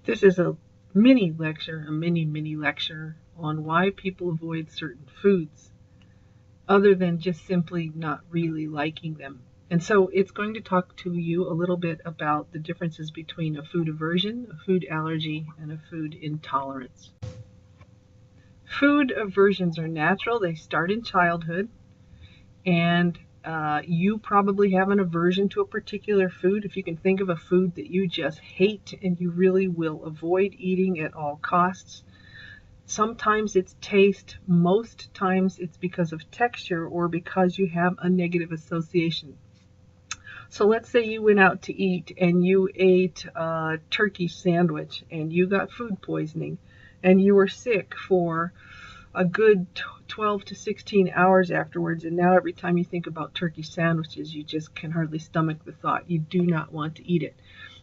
This is a mini lecture, a mini lecture on why people avoid certain foods other than just simply not really liking them. And so it's going to talk to you a little bit about the differences between a food aversion, a food allergy, and a food intolerance. Food aversions are natural. They start in childhood, and you probably have an aversion to a particular food. If you can think of a food that you just hate and you really will avoid eating at all costs. Sometimes it's taste, most times it's because of texture or because you have a negative association. So let's say you went out to eat and you ate a turkey sandwich and you got food poisoning and you were sick for a good 12 to 16 hours afterwards, and now every time you think about turkey sandwiches, you just can hardly stomach the thought. You do not want to eat it.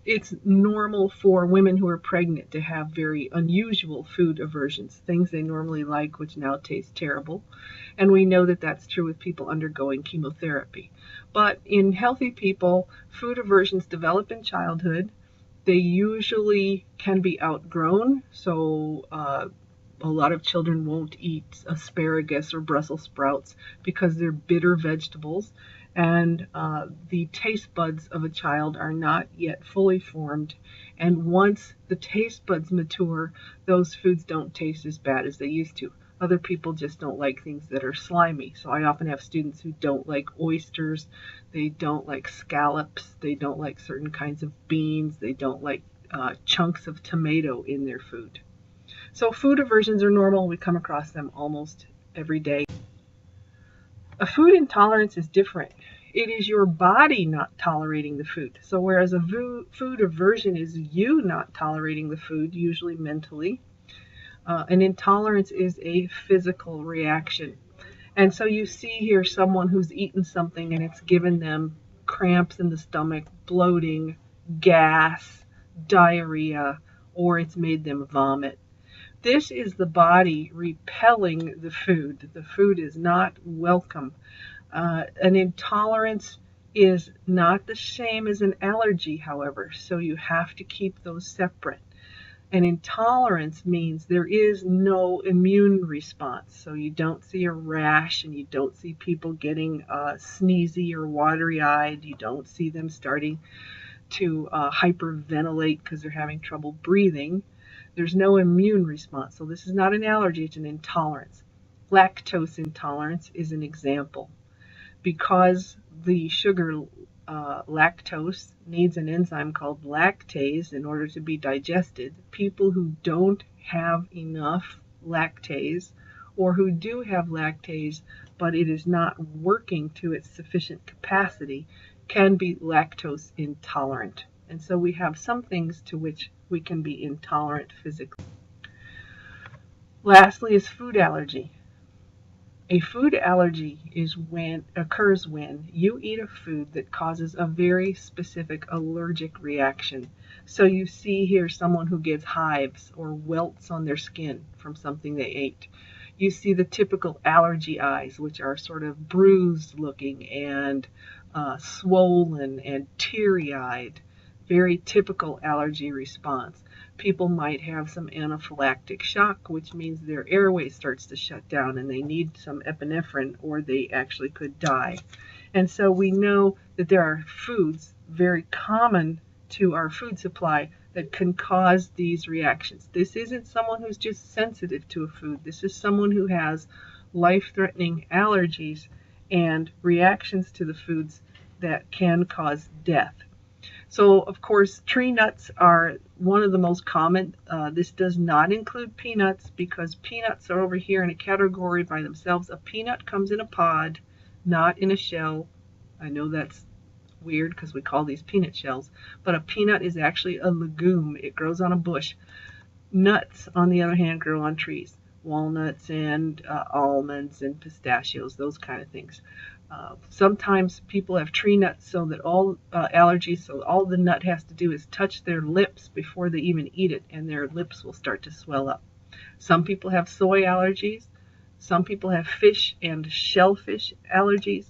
It's normal for women who are pregnant to have very unusual food aversions, things they normally like, which now taste terrible. And we know that that's true with people undergoing chemotherapy. But in healthy people, food aversions develop in childhood. They usually can be outgrown, so a lot of children won't eat asparagus or Brussels sprouts because they're bitter vegetables, and the taste buds of a child are not yet fully formed. And once the taste buds mature, those foods don't taste as bad as they used to. Other people just don't like things that are slimy. So I often have students who don't like oysters, they don't like scallops, they don't like certain kinds of beans, they don't like chunks of tomato in their food. So food aversions are normal. We come across them almost every day. A food intolerance is different. It is your body not tolerating the food. So whereas a food aversion is you not tolerating the food, usually mentally, an intolerance is a physical reaction. And so you see here someone who's eaten something and it's given them cramps in the stomach, bloating, gas, diarrhea, or it's made them vomit. This is the body repelling the food. The food is not welcome. An intolerance is not the same as an allergy, however, so you have to keep those separate. An intolerance means there is no immune response, so you don't see a rash and you don't see people getting sneezy or watery eyed. You don't see them starting to hyperventilate because they're having trouble breathing. There's no immune response. So this is not an allergy, it's an intolerance. Lactose intolerance is an example. Because the sugar lactose needs an enzyme called lactase in order to be digested, people who don't have enough lactase or who do have lactase but it is not working to its sufficient capacity can be lactose intolerant. And so we have some things to which we can be intolerant physically. Lastly is food allergy. A food allergy occurs when you eat a food that causes a very specific allergic reaction. So you see here someone who gets hives or welts on their skin from something they ate. You see the typical allergy eyes, which are sort of bruised looking and swollen and teary-eyed. Very typical allergy response. People might have some anaphylactic shock, which means their airway starts to shut down and they need some epinephrine or they actually could die. And so we know that there are foods very common to our food supply that can cause these reactions. This isn't someone who's just sensitive to a food. This is someone who has life-threatening allergies and reactions to the foods that can cause death. So, of course, tree nuts are one of the most common. This does not include peanuts because peanuts are over here in a category by themselves. A peanut comes in a pod, not in a shell. I know that's weird because we call these peanut shells, but a peanut is actually a legume. It grows on a bush. Nuts, on the other hand, grow on trees. Walnuts and almonds and pistachios, those kind of things. Sometimes people have tree nuts so that all allergies, so all the nut has to do is touch their lips before they even eat it, and their lips will start to swell up. Some people have soy allergies. Some people have fish and shellfish allergies.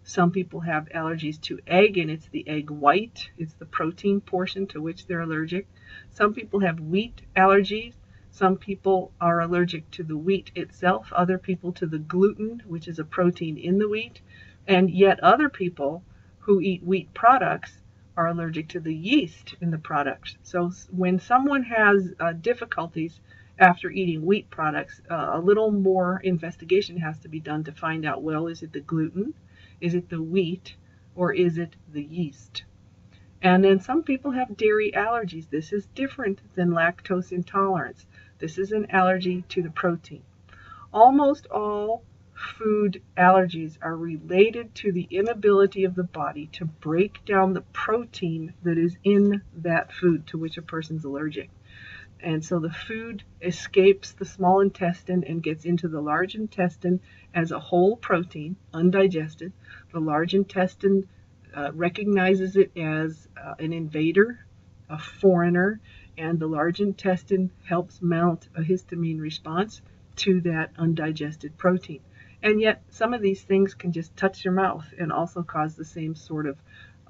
Some people have allergies to egg, and it's the egg white. It's the protein portion to which they're allergic. Some people have wheat allergies. Some people are allergic to the wheat itself, other people to the gluten, which is a protein in the wheat, and yet other people who eat wheat products are allergic to the yeast in the products. So when someone has difficulties after eating wheat products, a little more investigation has to be done to find out, well, is it the gluten, is it the wheat, or is it the yeast? And then some people have dairy allergies. This is different than lactose intolerance. This is an allergy to the protein. Almost all food allergies are related to the inability of the body to break down the protein that is in that food to which a person's allergic. And so the food escapes the small intestine and gets into the large intestine as a whole protein, undigested. The large intestine recognizes it as an invader, a foreigner, and the large intestine helps mount a histamine response to that undigested protein. And yet some of these things can just touch your mouth and also cause the same sort of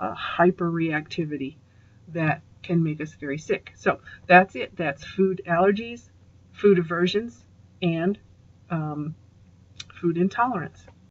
hyperreactivity that can make us very sick. So that's it. That's food allergies, food aversions, and food intolerance.